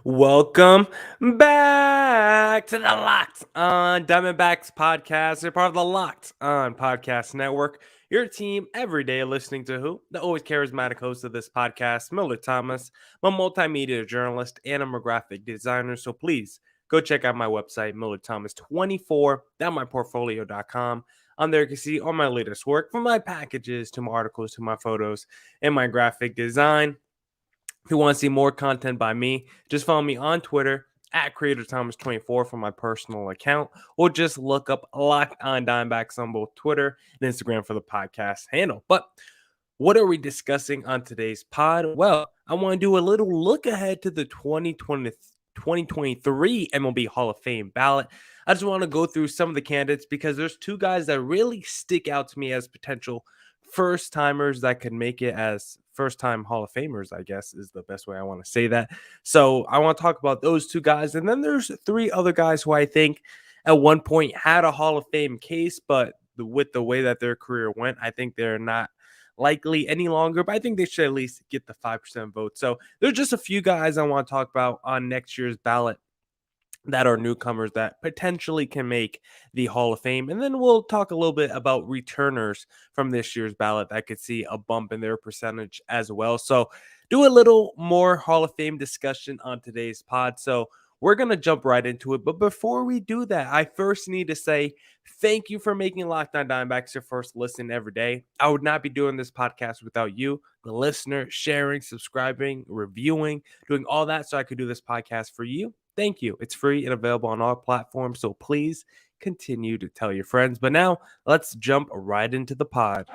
Welcome back to the Locked On Diamondbacks podcast. You're part of the Locked On Podcast Network. Your team every day listening to who? The always charismatic host of this podcast, Millard Thomas. I'm a multimedia journalist and I'm a graphic designer. So please go check out my website, millardthomas24.myportfolio.com. On there, you can see all my latest work, from my packages to my articles to my photos and my graphic design. If you want to see more content by me, just follow me on Twitter at CreatorThomas24 for my personal account, or just look up Locked On Diamondbacks on both Twitter and Instagram for the podcast handle. But what are we discussing on today's pod? Well, I want to do a little look ahead to the 2023 MLB Hall of Fame ballot. I just want to go through some of the candidates because there's two guys that really stick out to me as potential first timers that could make it as first time Hall of Famers, I guess is the best way I want to say that. So I want to talk about those two guys. And then there's three other guys who I think at one point had a Hall of Fame case, but with the way that their career went, I think they're not likely any longer, but I think they should at least get the 5% vote. So there's just a few guys I want to talk about on next year's ballot that are newcomers that potentially can make the Hall of Fame. And then we'll talk a little bit about returners from this year's ballot that could see a bump in their percentage as well. So do a little more Hall of Fame discussion on today's pod. So we're going to jump right into it. But before we do that, I first need to say thank you for making Locked On Diamondbacks your first listen every day. I would not be doing this podcast without you, the listener, sharing, subscribing, reviewing, doing all that so I could do this podcast for you. Thank you. It's free and available on all platforms, so please continue to tell your friends. But now, let's jump right into the pod.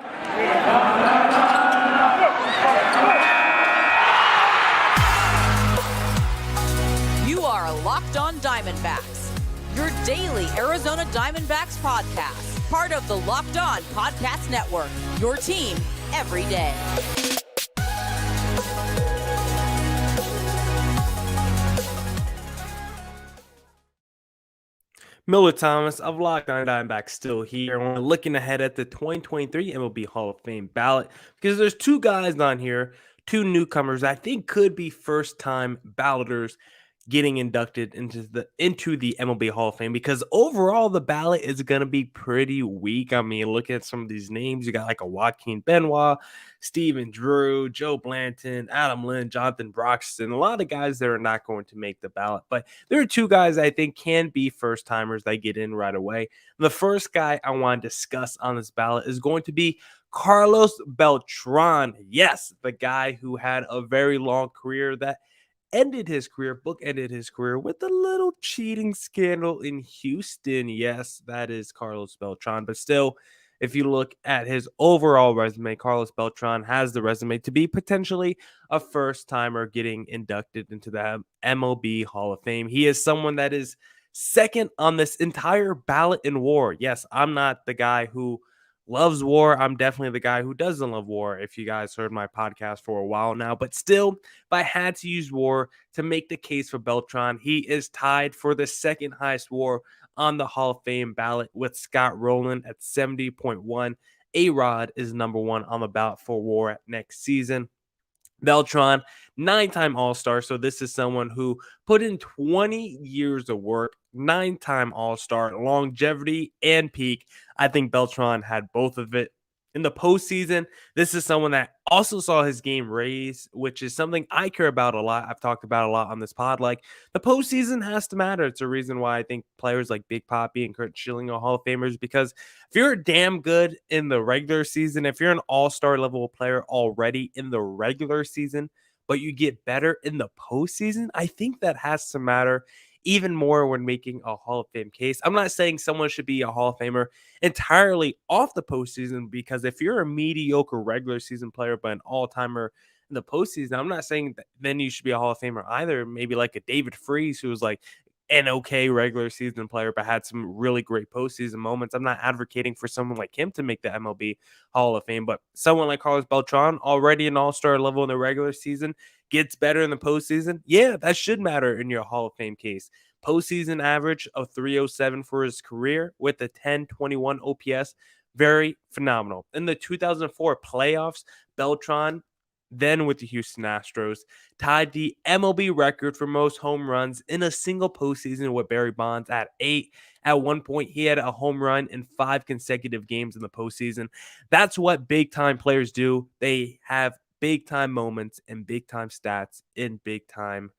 You are Locked On Diamondbacks, your daily Arizona Diamondbacks podcast, part of the Locked On Podcast Network, your team every day. Millard Thomas of Locked On Diamondbacks still here. We're looking ahead at the 2023 MLB Hall of Fame ballot because there's two guys on here, two newcomers I think could be first-time balloters getting inducted into the MLB Hall of Fame, because overall the ballot is going to be pretty weak. I mean, look at some of these names. You got like a Joaquin Benoit, Steven Drew, Joe Blanton, Adam Lynn, Jonathan Broxton, a lot of guys that are not going to make the ballot. But there are two guys I think can be first timers that get in right away. The first guy I want to discuss on this ballot is going to be Carlos Beltran. Yes, the guy who had a very long career that bookended his career with a little cheating scandal in Houston. Yes, that is Carlos Beltran. But still, if you look at his overall resume, Carlos Beltran has the resume to be potentially a first-timer getting inducted into the MLB Hall of Fame. He is someone that is second on this entire ballot in WAR. Yes, I'm not the guy who loves war. I'm definitely the guy who doesn't love war, if you guys heard my podcast for a while now. But still, if I had to use war to make the case for Beltran, he is tied for the second highest WAR on the Hall of Fame ballot with Scott Rowland at 70.1. A-Rod is number one on the ballot for WAR next season. Beltran, 9-time All-Star. So this is someone who put in 20 years of work, 9-time All-Star, longevity and peak. I think Beltran had both of it. In the postseason, this is someone that also saw his game raise, which is something I care about a lot. I've talked about a lot on this pod. Like, the postseason has to matter. It's a reason why I think players like Big Papi and Kurt Schilling are Hall of Famers, because if you're damn good in the regular season, if you're an all-star level player already in the regular season, but you get better in the postseason, I think that has to matter even more when making a Hall of Fame case. I'm not saying someone should be a Hall of Famer entirely off the postseason, because if you're a mediocre regular season player but an all-timer in the postseason, I'm not saying that then you should be a Hall of Famer either. Maybe like a David Freese, who was like an okay regular season player but had some really great postseason moments. I'm not advocating for someone like him to make the MLB Hall of Fame, but someone like Carlos Beltran, already an all-star level in the regular season, gets better in the postseason. Yeah, that should matter in your Hall of Fame case. Postseason average of 307 for his career with a 1021 OPS. Very phenomenal. In the 2004 playoffs, Beltran then with the Houston Astros, tied the MLB record for most home runs in a single postseason with Barry Bonds at 8. At one point, he had a home run in 5 consecutive games in the postseason. That's what big time players do. They have big time moments and big time stats in big time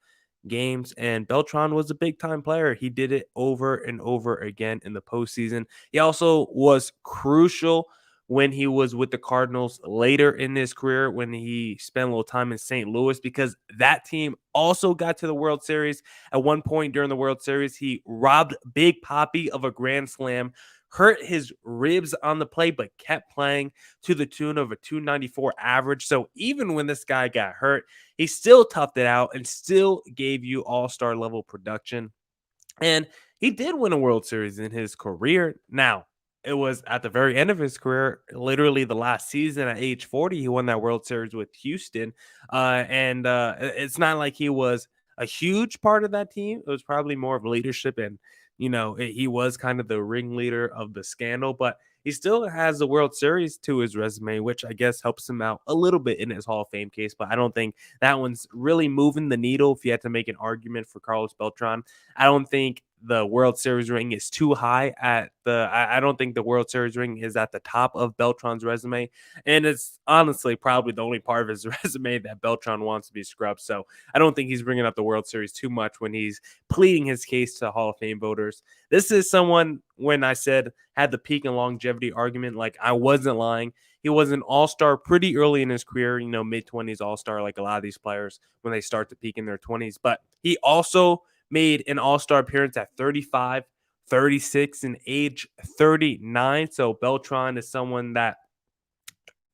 games, and Beltran was a big time player. He did it over and over again in the postseason. He also was crucial when he was with the Cardinals later in his career, when he spent a little time in St. Louis, because that team also got to the World Series. At one point during the World Series, he robbed Big Poppy of a grand slam, hurt his ribs on the play, but kept playing to the tune of a 294 average. So even when this guy got hurt, he still toughed it out and still gave you all-star level production. And he did win a World Series in his career. Now, it was at the very end of his career, literally the last season at age 40, he won that World Series with Houston. It's not like he was a huge part of that team. It was probably more of leadership, and he was kind of the ringleader of the scandal, but he still has the World Series to his resume, which I guess helps him out a little bit in his Hall of Fame case. But I don't think that one's really moving the needle. If you had to make an argument for Carlos Beltran, I don't think the World Series ring is too high at I don't think the World Series ring is at the top of Beltran's resume. And it's honestly probably the only part of his resume that Beltran wants to be scrubbed. So I don't think he's bringing up the World Series too much when he's pleading his case to Hall of Fame voters. This is someone, when I said had the peak and longevity argument, like, I wasn't lying. He was an all-star pretty early in his career, mid-20s all-star, like a lot of these players when they start to peak in their 20s. But he also made an all-star appearance at 35, 36, and age 39. So Beltran is someone that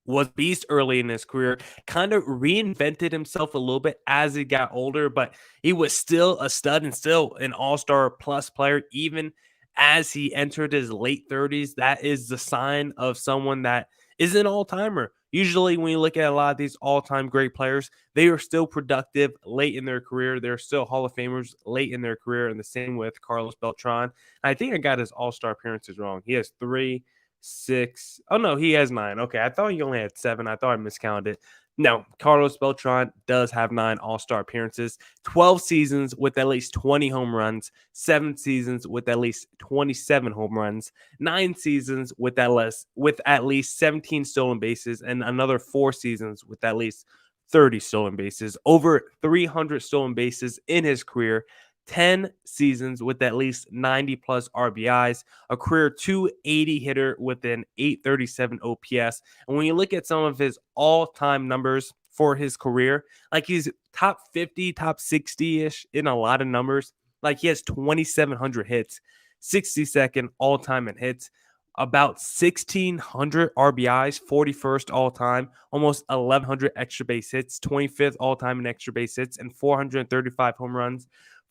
was beast early in his career, kind of reinvented himself a little bit as he got older, but he was still a stud and still an all-star plus player, even as he entered his late 30s. That is the sign of someone that is an all-timer. Usually when you look at a lot of these all-time great players, they are still productive late in their career. They're still Hall of Famers late in their career, and the same with Carlos Beltran. I think I got his all-star appearances wrong. He has 3, 6. Oh, no, he has 9. Okay, I thought he only had 7. I thought I miscounted it. No, Carlos Beltran does have 9 all-star appearances, 12 seasons with at least 20 home runs, 7 seasons with at least 27 home runs, 9 seasons with at least 17 stolen bases, and another 4 seasons with at least 30 stolen bases, over 300 stolen bases in his career, 10 seasons with at least 90 plus RBIs, a career 280 hitter with an 837 OPS. And when you look at some of his all-time numbers for his career, like, he's top 50, top 60-ish in a lot of numbers. Like, he has 2,700 hits, 62nd all-time in hits, about 1,600 RBIs, 41st all-time, almost 1,100 extra base hits, 25th all-time in extra base hits, and 435 home runs,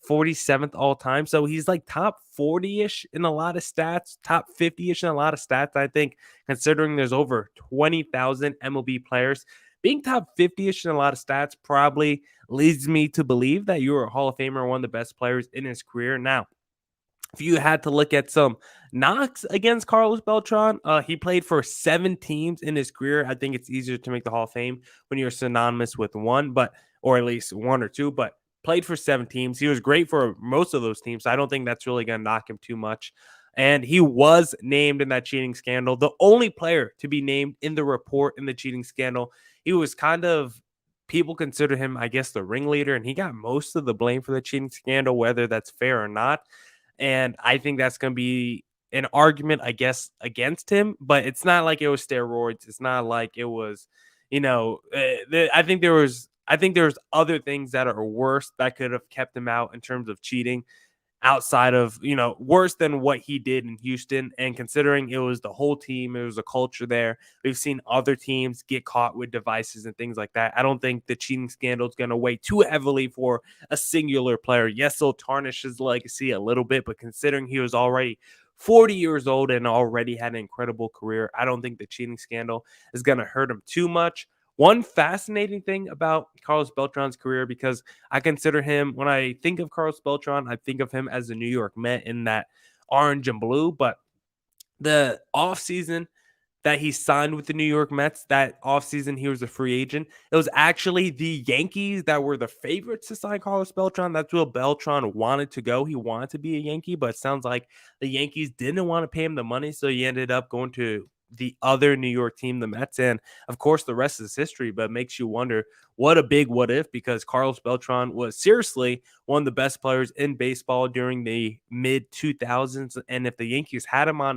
47th all time. So he's like top 40-ish in a lot of stats, top 50-ish in a lot of stats. I think, considering there's over 20,000 MLB players, being top 50-ish in a lot of stats probably leads me to believe that you're a Hall of Famer, one of the best players in his career. Now, if you had to look at some knocks against Carlos Beltran, he played for 7 teams in his career. I think it's easier to make the Hall of Fame when you're synonymous with one, or at least 1 or 2, but played for 7 teams. He was great for most of those teams. So I don't think that's really going to knock him too much. And he was named in that cheating scandal, the only player to be named in the report in the cheating scandal. He was kind of, people consider him, I guess, the ringleader, and he got most of the blame for the cheating scandal, whether that's fair or not. And I think that's going to be an argument, I guess, against him. But it's not like it was steroids. It's not like it was, I think there's other things that are worse that could have kept him out in terms of cheating, outside of, worse than what he did in Houston. And considering it was the whole team, it was a culture there. We've seen other teams get caught with devices and things like that. I don't think the cheating scandal is going to weigh too heavily for a singular player. Yes, it'll tarnish his legacy a little bit, but considering he was already 40 years old and already had an incredible career, I don't think the cheating scandal is going to hurt him too much. One fascinating thing about Carlos Beltran's career, because I consider him, when I think of Carlos Beltran, I think of him as a New York Met in that orange and blue. But the offseason that he signed with the New York Mets that offseason. He was a free agent. It was actually the Yankees that were the favorites to sign Carlos Beltran. That's where Beltran wanted to go. He wanted to be a Yankee, but it sounds like the Yankees didn't want to pay him the money, so he ended up going to the other New York team, the Mets. And of course, the rest is history, but it makes you wonder what a big what if, because Carlos Beltran was seriously one of the best players in baseball during the mid 2000s. And if the Yankees had him on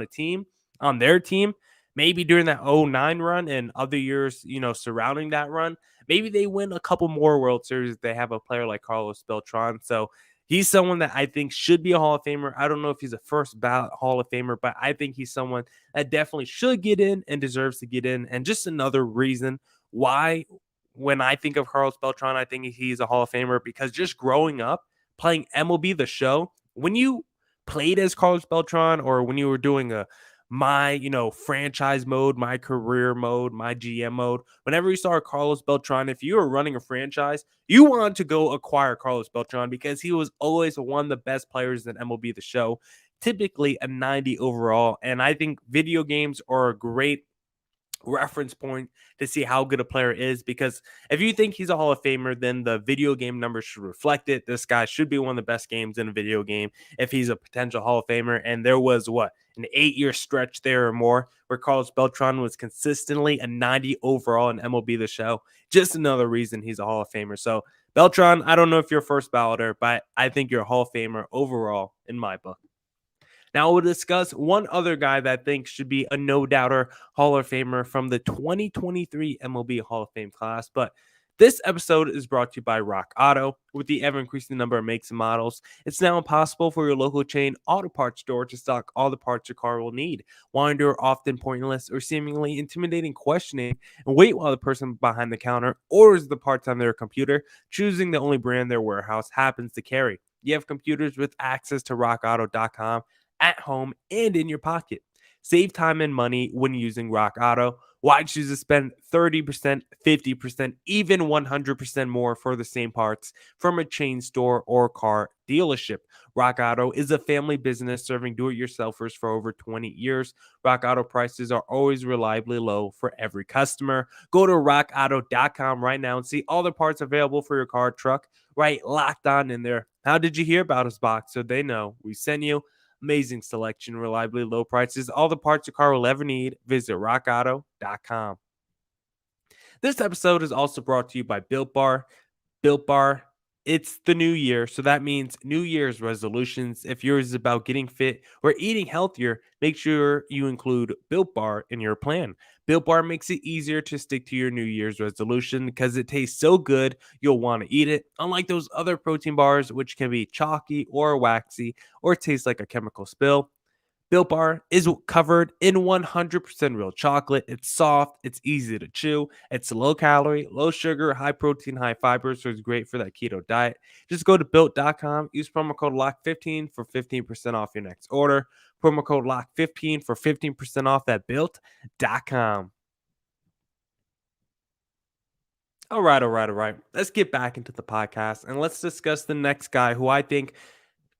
their team, maybe during that '09 run and other years, surrounding that run, maybe they win a couple more World Series if they have a player like Carlos Beltran. So he's someone that I think should be a Hall of Famer. I don't know if he's a first ballot Hall of Famer, but I think he's someone that definitely should get in and deserves to get in. And just another reason why, when I think of Carlos Beltran, I think he's a Hall of Famer, because just growing up playing MLB The Show, when you played as Carlos Beltran, or when you were doing my franchise mode, my career mode, my GM mode, whenever you saw Carlos Beltran, if you were running a franchise, you wanted to go acquire Carlos Beltran because he was always one of the best players in MLB The Show, typically a 90 overall. And I think video games are a great reference point to see how good a player is, because if you think he's a Hall of Famer, then the video game numbers should reflect it. This guy should be one of the best games in a video game if he's a potential Hall of Famer. And there was an 8-year stretch there or more where Carlos Beltran was consistently a 90 overall in MLB The Show. Just another reason he's a Hall of Famer. So Beltran, I don't know if you're a first balloter, but I think you're a Hall of Famer overall in my book. Now we'll discuss one other guy that I think should be a no-doubter Hall of Famer from the 2023 MLB Hall of Fame class. But this episode is brought to you by RockAuto. With the ever-increasing number of makes and models, it's now impossible for your local chain auto parts store to stock all the parts your car will need. Want to endure often pointless or seemingly intimidating questioning and wait while the person behind the counter orders the parts on their computer, choosing the only brand their warehouse happens to carry? You have computers with access to RockAuto.com at home and in your pocket. Save time and money when using RockAuto. Why choose to spend 30%, 50%, even 100% more for the same parts from a chain store or car dealership? RockAuto is a family business serving do-it-yourselfers for over 20 years. RockAuto prices are always reliably low for every customer. Go to rockauto.com right now and see all the parts available for your car, truck, right locked on in there. How did you hear about us box? So they know we sent you. Amazing selection, reliably low prices, all the parts your car will ever need. Visit rockauto.com. This episode is also brought to you by BuildBar. BuildBar, it's the new year, so that means New Year's resolutions. If yours is about getting fit or eating healthier, make sure you include BuildBar in your plan. BuildBar makes it easier to stick to your New Year's resolution because it tastes so good you'll want to eat it. Unlike those other protein bars, which can be chalky or waxy or taste like a chemical spill, Built Bar is covered in 100% real chocolate. It's soft, it's easy to chew, it's low calorie, low sugar, high protein, high fiber, so it's great for that keto diet. Just go to built.com, use promo code LOCK15 for 15% off your next order. Promo code LOCK15 for 15% off at built.com. All right. Let's get back into the podcast and let's discuss the next guy who I think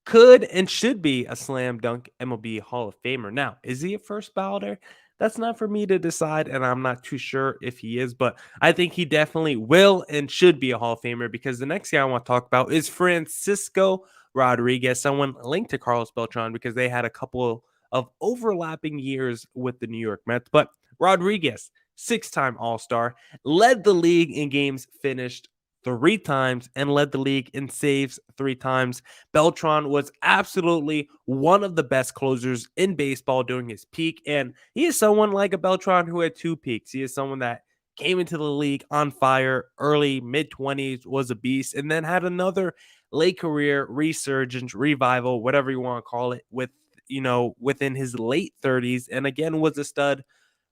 could and should be a slam dunk MLB Hall of Famer. Now, is he a first balloter? That's not for me to decide, and I'm not too sure if he is, but I think he definitely will and should be a Hall of Famer, because the next guy I want to talk about is Francisco Rodriguez, someone linked to Carlos Beltran because they had a couple of overlapping years with the New York Mets. But Rodriguez, 6-time All-Star, led the league in games finished 3 times and led the league in saves 3 times. Beltran was absolutely one of the best closers in baseball during his peak, and he is someone like a Beltran who had 2 peaks. He is someone that came into the league on fire early, mid-20s, was a beast, and then had another late career resurgence, revival, whatever you want to call it, within his late 30s, and again was a stud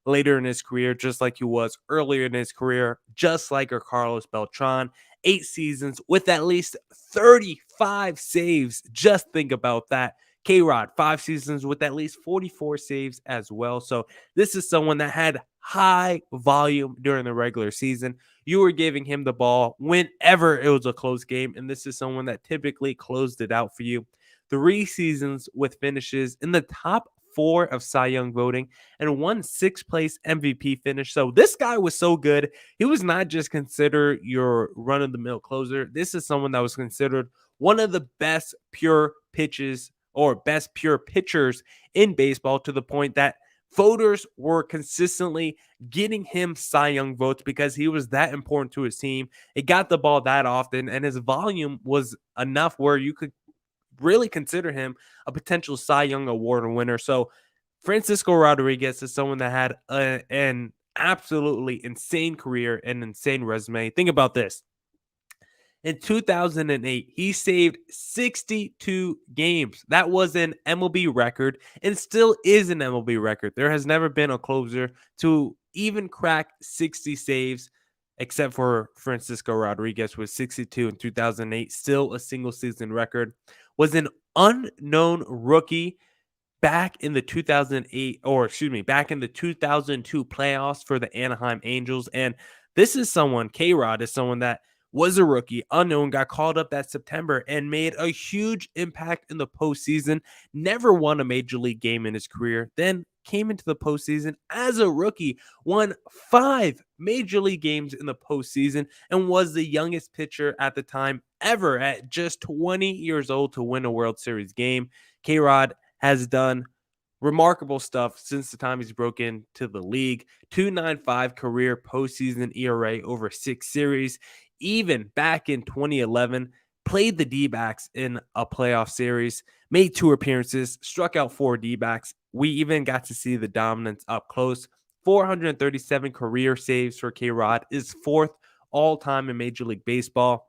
later in his career, just like he was earlier in his career, just like a Carlos Beltran. 8 seasons with at least 35 saves. Just think about that. K-Rod, 5 seasons with at least 44 saves as well. So this is someone that had high volume during the regular season. You were giving him the ball whenever it was a close game, and this is someone that typically closed it out for you. 3 seasons with finishes in the top 4 of Cy Young voting and won 6th place MVP finish. So this guy was so good. He was not just considered your run-of-the-mill closer. This is someone that was considered one of the best pure pitches or best pure pitchers in baseball, to the point that voters were consistently getting him Cy Young votes because he was that important to his team. It got the ball that often, and his volume was enough where you could really consider him a potential Cy Young Award winner. So Francisco Rodriguez is someone that had an absolutely insane career and insane resume. Think about this. In 2008, he saved 62 games. That was an MLB record and still is an MLB record. There has never been a closer to even crack 60 saves, except for Francisco Rodriguez with 62 in 2008, still a single season record. Was an unknown rookie back in the 2002 playoffs for the Anaheim Angels. And this is someone, K-Rod is someone that was a rookie, unknown, got called up that September and made a huge impact in the postseason, never won a major league game in his career, then came into the postseason as a rookie, won 5 major league games in the postseason, and was the youngest pitcher at the time ever at just 20 years old to win a World Series game. K-Rod has done remarkable stuff since the time he's broken to the league. 2.95 career postseason ERA over 6 series. Even back in 2011, played the D-backs in a playoff series, made 2 appearances, struck out 4 D-backs. We even got to see the dominance up close. 437 career saves for K-Rod, is 4th all-time in Major League Baseball.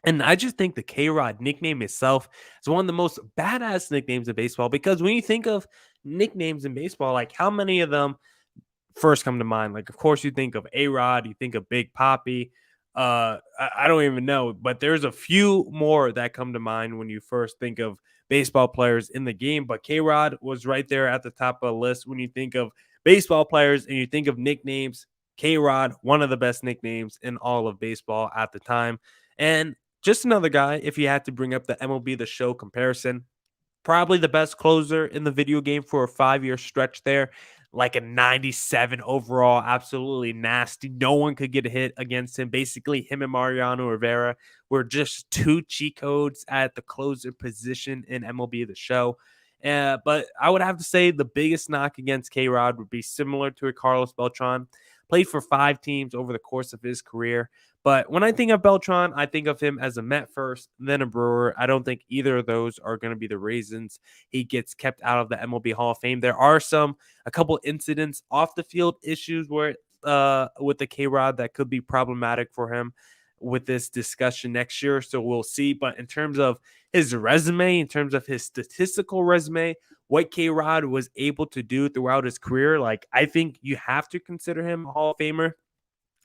And I just think the K-Rod nickname itself is one of the most badass nicknames in baseball, because when you think of nicknames in baseball, like how many of them first come to mind? Like, of course, you think of A-Rod, you think of Big Papi. I don't even know, but there's a few more that come to mind when you first think of baseball players in the game. But K-Rod was right there at the top of the list when you think of baseball players and you think of nicknames. K-Rod, one of the best nicknames in all of baseball at the time. And just another guy, if you had to bring up the MLB The Show comparison, probably the best closer in the video game for a 5-year stretch there, like a 97 overall, absolutely nasty. No one could get a hit against him. Basically, him and Mariano Rivera were just 2 cheat codes at the closer position in MLB The Show. But I would have to say the biggest knock against K-Rod would be similar to a Carlos Beltran. Played for 5 teams over the course of his career. But when I think of Beltran, I think of him as a Met first, then a Brewer. I don't think either of those are going to be the reasons he gets kept out of the MLB Hall of Fame. There are a couple incidents off the field issues where with the K-Rod that could be problematic for him with this discussion next year. So we'll see. But in terms of his resume, in terms of his statistical resume, what K-Rod was able to do throughout his career, like, I think you have to consider him a Hall of Famer.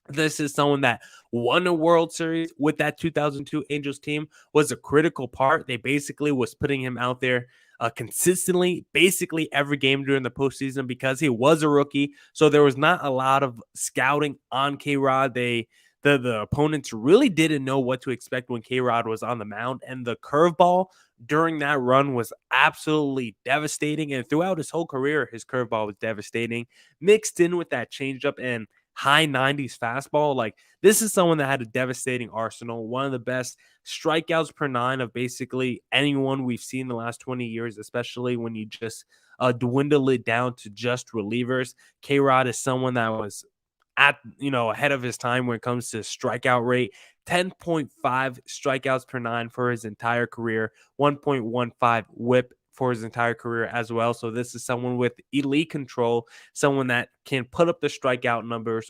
This is someone that won a World Series with that 2002 Angels team, was a critical part. They basically was putting him out there consistently, basically every game during the postseason, because he was a rookie. So there was not a lot of scouting on K-Rod. The opponents really didn't know what to expect when K-Rod was on the mound, and the curveball during that run was absolutely devastating. And throughout his whole career, his curveball was devastating, mixed in with that changeup and high 90s fastball. Like, this is someone that had a devastating arsenal, one of the best strikeouts per 9 of basically anyone we've seen the last 20 years, especially when you just dwindle it down to just relievers. K-Rod is someone that was ahead of his time when it comes to strikeout rate. 10.5 strikeouts per 9 for his entire career, 1.15 whip for his entire career as well. So this is someone with elite control, someone that can put up the strikeout numbers is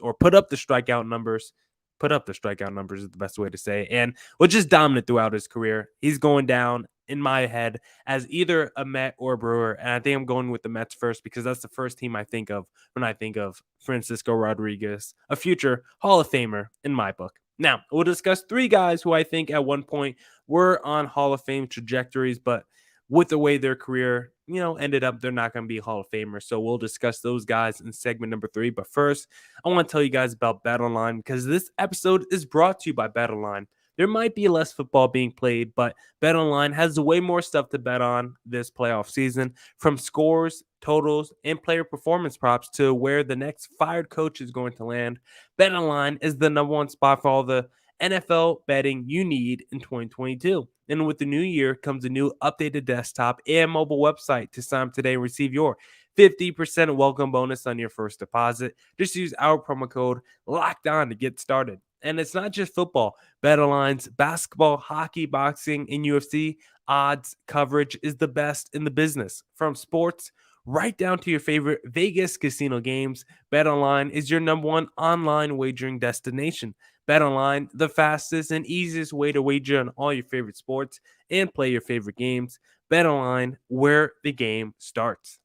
the best way to say, and was just dominant throughout his career. He's going down in my head as either a Met or a Brewer, and I think I'm going with the Mets first because that's the first team I think of when I think of Francisco Rodriguez, a future Hall of Famer in my book. Now, we'll discuss 3 guys who I think at one point were on Hall of Fame trajectories, but with the way their career, ended up, they're not going to be Hall of Famers. So we'll discuss those guys in segment number 3. But first, I want to tell you guys about BetOnline, because this episode is brought to you by BetOnline. there might be less football being played, but BetOnline has way more stuff to bet on this playoff season, from scores, totals, and player performance props to where the next fired coach is going to land. BetOnline is the number one spot for all the NFL betting you need in 2022. And with the new year comes a new updated desktop and mobile website. To sign up today and receive your 50% welcome bonus on your first deposit. Just use our promo code LOCKEDON to get started. And it's not just football. BetOnline's basketball, hockey, boxing, and UFC odds coverage is the best in the business. From sports right down to your favorite Vegas casino games, BetOnline is your number one online wagering destination. BetOnline, the fastest and easiest way to wager on all your favorite sports and play your favorite games. BetOnline, where the game starts.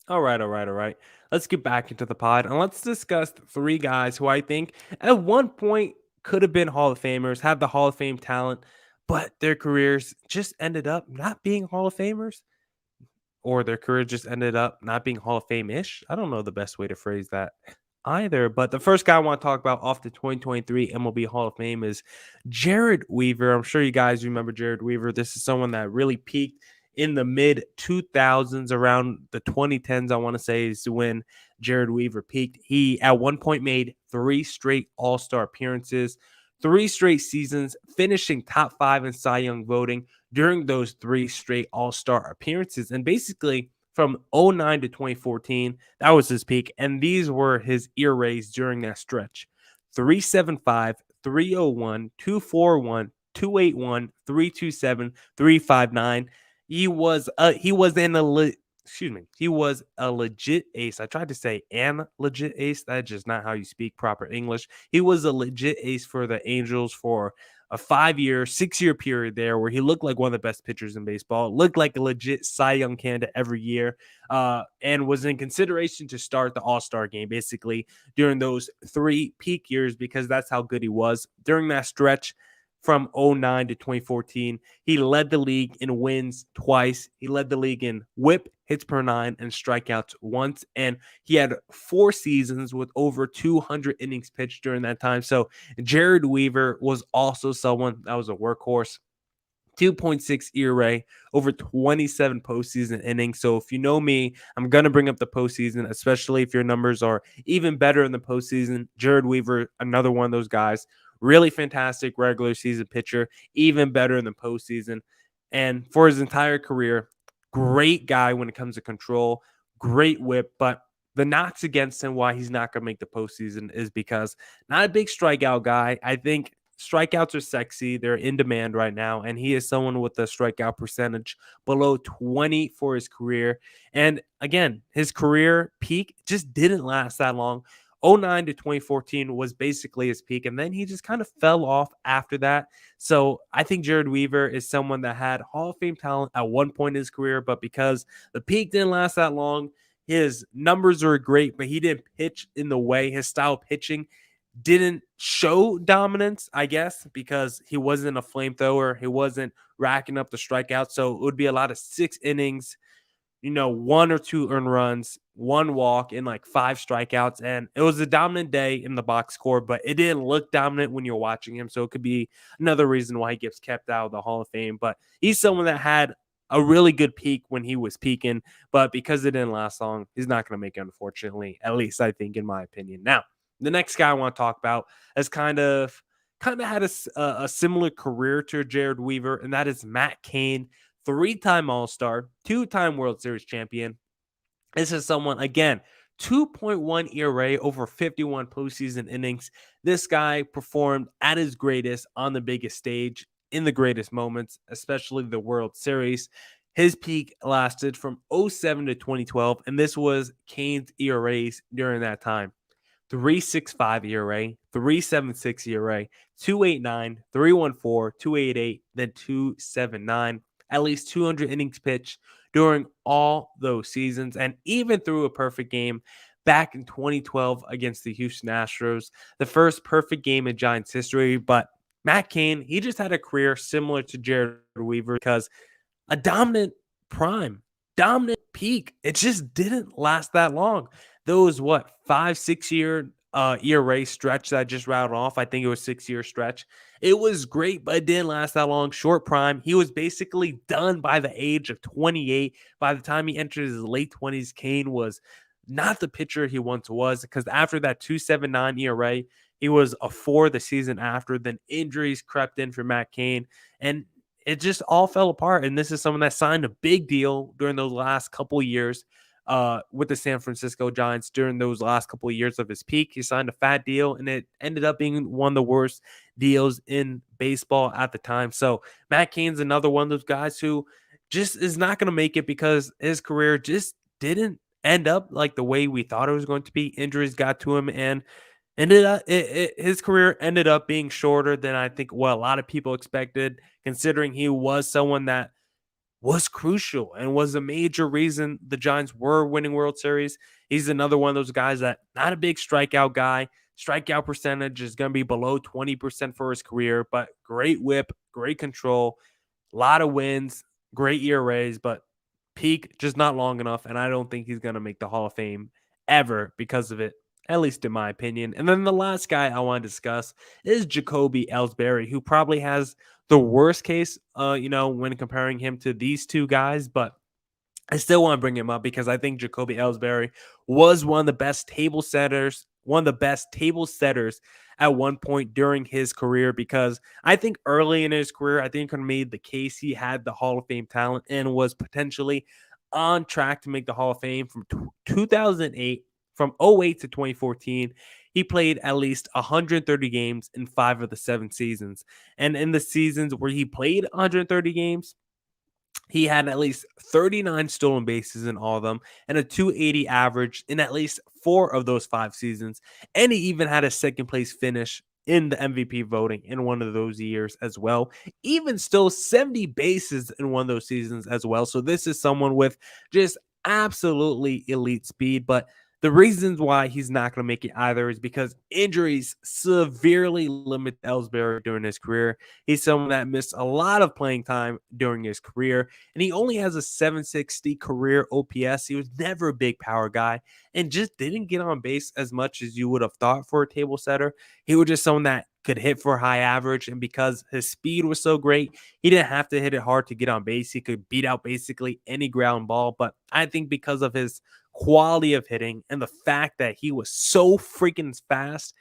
All right. Let's get back into the pod and let's discuss three guys who I think at one point could have been Hall of Famers, have the Hall of Fame talent, but their careers just ended up not being Hall of Famers, or their career just ended up not being Hall of Fame-ish. I don't know the best way to phrase that either. But the first guy I want to talk about off the 2023 MLB Hall of Fame is Jared Weaver. I'm sure you guys remember Jared Weaver. This is someone that really peaked in the mid 2000s, around the 2010s, I want to say, is when Jared Weaver peaked. He at one point made 3 straight All-Star appearances, 3 straight seasons, finishing top 5 in Cy Young voting during those 3 straight All-Star appearances. And basically from 09 to 2014, that was his peak. And these were his ERAs during that stretch: 375, 301, 241, 281, 327, 359. He was a legit ace. I tried to say an legit ace. That's just not how you speak proper English. He was a legit ace for the Angels for a 5-year, 6-year period there where he looked like one of the best pitchers in baseball, looked like a legit Cy Young candidate every year, and was in consideration to start the All-Star game basically during those 3 peak years, because that's how good he was. During that stretch from 09 to 2014, he led the league in wins twice. He led the league in whip, hits per 9, and strikeouts once. And he had 4 seasons with over 200 innings pitched during that time. So Jared Weaver was also someone that was a workhorse. 2.6 ERA, over 27 postseason innings. So if you know me, I'm going to bring up the postseason, especially if your numbers are even better in the postseason. Jared Weaver, another one of those guys. Really fantastic regular season pitcher, even better in the postseason. And for his entire career, great guy when it comes to control, great whip. But the knocks against him, why he's not going to make the postseason, is because not a big strikeout guy. I think strikeouts are sexy. They're in demand right now. And he is someone with a strikeout percentage below 20 for his career. And again, his career peak just didn't last that long. 09 to 2014 was basically his peak, and then he just kind of fell off after that. So I think Jared Weaver is someone that had Hall of Fame talent at one point in his career, but because the peak didn't last that long, his numbers were great, but he didn't pitch in the way. His style of pitching didn't show dominance, I guess, because he wasn't a flamethrower. He wasn't racking up the strikeouts. So it would be a lot of 6 innings, 1 or 2 earned runs, 1 walk, and like 5 strikeouts. And it was a dominant day in the box score, but it didn't look dominant when you're watching him. So it could be another reason why he gets kept out of the Hall of Fame. But he's someone that had a really good peak when he was peaking, but because it didn't last long, he's not going to make it, unfortunately, at least I think, in my opinion. Now, the next guy I want to talk about has kind of had a similar career to Jared Weaver, and that is Matt Cain. 3-time All-Star, 2-time World Series champion. This is someone, again, 2.1 ERA over 51 postseason innings. This guy performed at his greatest on the biggest stage in the greatest moments, especially the World Series. His peak lasted from 07 to 2012, and this was Cain's ERAs during that time. 3.65 ERA, 3.76 ERA, 2.89, 3.14, 2.88, then 2.79. At least 200 innings pitched during all those seasons, and even threw a perfect game back in 2012 against the Houston Astros, the first perfect game in Giants history. But Matt Cain, he just had a career similar to Jared Weaver, because a dominant prime, dominant peak, it just didn't last that long. Those 5-6 year ERA stretch that I just rattled off. I think it was 6-year stretch. It was great, but it didn't last that long. Short prime. He was basically done by the age of 28. By the time he entered his late 20s, Cain was not the pitcher he once was, because after that 2.79 ERA, he was a 4 the season after. Then injuries crept in for Matt Cain, and it just all fell apart. And this is someone that signed a big deal during those last couple years with the San Francisco Giants during those last couple of years of his peak. He signed a fat deal, and it ended up being one of the worst deals in baseball at the time. So Matt Cain's another one of those guys who just is not going to make it because his career just didn't end up like the way we thought it was going to be. Injuries got to him, and his career ended up being shorter than I think what a lot of people expected, considering he was someone that was crucial and was a major reason the Giants were winning World Series. He's another one of those guys that not a big strikeout guy. Strikeout percentage is going to be below 20% for his career, but great whip, great control, a lot of wins, great ERAs, but peak just not long enough. And I don't think he's going to make the Hall of Fame ever because of it, at least in my opinion. And then the last guy I want to discuss is Jacoby Ellsbury, who probably has the worst case, when comparing him to these two guys, but I still want to bring him up because I think Jacoby Ellsbury was one of the best table setters at one point during his career, because I think early in his career, I think he made the case he had the Hall of Fame talent and was potentially on track to make the Hall of Fame from 2008, from 08 to 2014. He played at least 130 games in 5 of the 7 seasons. And in the seasons where he played 130 games, he had at least 39 stolen bases in all of them and a 280 average in at least 4 of those 5 seasons. And he even had a second place finish in the MVP voting in one of those years as well. Even still 70 bases in one of those seasons as well. So this is someone with just absolutely elite speed, but the reasons why he's not going to make it either is because injuries severely limit Ellsbury during his career. He's someone that missed a lot of playing time during his career, and he only has a 760 career OPS. He was never a big power guy and just didn't get on base as much as you would have thought for a table setter. He was just someone that could hit for a high average, and because his speed was so great, he didn't have to hit it hard to get on base. He could beat out basically any ground ball, but I think because of his quality of hitting and the fact that he was so freaking fast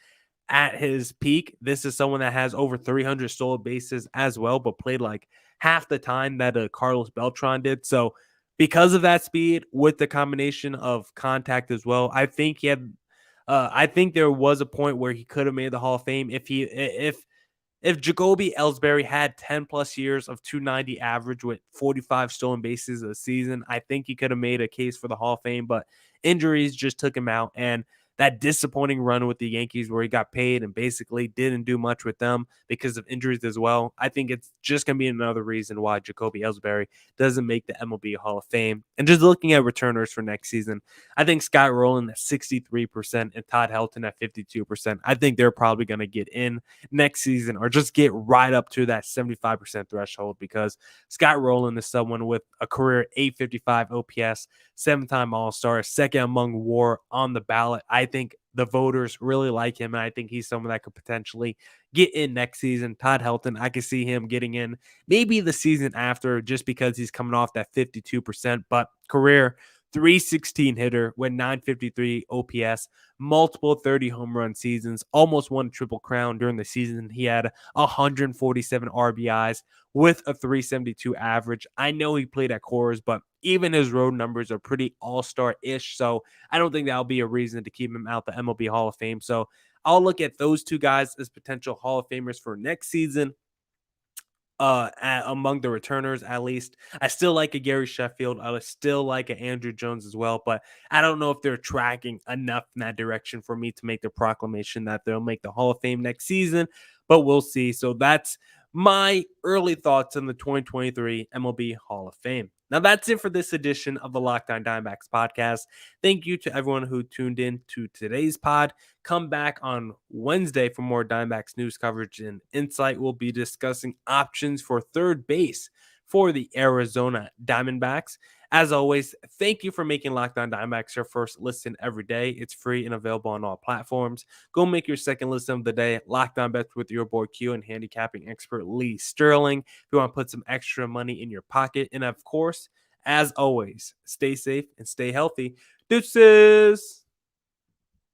at his peak, this is someone that has over 300 stolen bases as well, but played like half the time that Carlos Beltran did. So because of that speed with the combination of contact as well, I think he had I think there was a point where he could have made the Hall of Fame if Jacoby Ellsbury had 10 plus years of 290 average with 45 stolen bases a season. I think he could have made a case for the Hall of Fame, but injuries just took him out. And that disappointing run with the Yankees where he got paid and basically didn't do much with them because of injuries as well, I think it's just going to be another reason why Jacoby Ellsbury doesn't make the MLB Hall of Fame. And just looking at returners for next season, I think Scott Rowland at 63% and Todd Helton at 52%. I think they're probably going to get in next season or just get right up to that 75% threshold, because Scott Rowland is someone with a career 855 OPS, 7-time All-Star, second among WAR on the ballot. I think the voters really like him, and I think he's someone that could potentially get in next season. Todd Helton, I could see him getting in maybe the season after just because he's coming off that 52%, but career 316 hitter with 953 OPS, multiple 30 home run seasons, almost won Triple Crown during the season. He had 147 RBIs with a 372 average. I know he played at Coors, but even his road numbers are pretty all-star-ish, so I don't think that'll be a reason to keep him out the MLB Hall of Fame. So I'll look at those two guys as potential Hall of Famers for next season. Among the returners, at least. I still like a Gary Sheffield. I would still like an Andrew Jones as well, but I don't know if they're tracking enough in that direction for me to make the proclamation that they'll make the Hall of Fame next season, but we'll see. So that's my early thoughts on the 2023 MLB Hall of Fame. Now that's it for this edition of the Locked On Diamondbacks podcast. Thank you to everyone who tuned in to today's pod. Come back on Wednesday for more Diamondbacks news coverage and insight. We'll be discussing options for third base for the Arizona Diamondbacks. As always, thank you for making Locked On Diamondbacks your first listen every day. It's free and available on all platforms. Go make your second listen of the day Locked On Bets with your boy Q and handicapping expert Lee Sterling. If you want to put some extra money in your pocket. And of course, as always, stay safe and stay healthy. Deuces!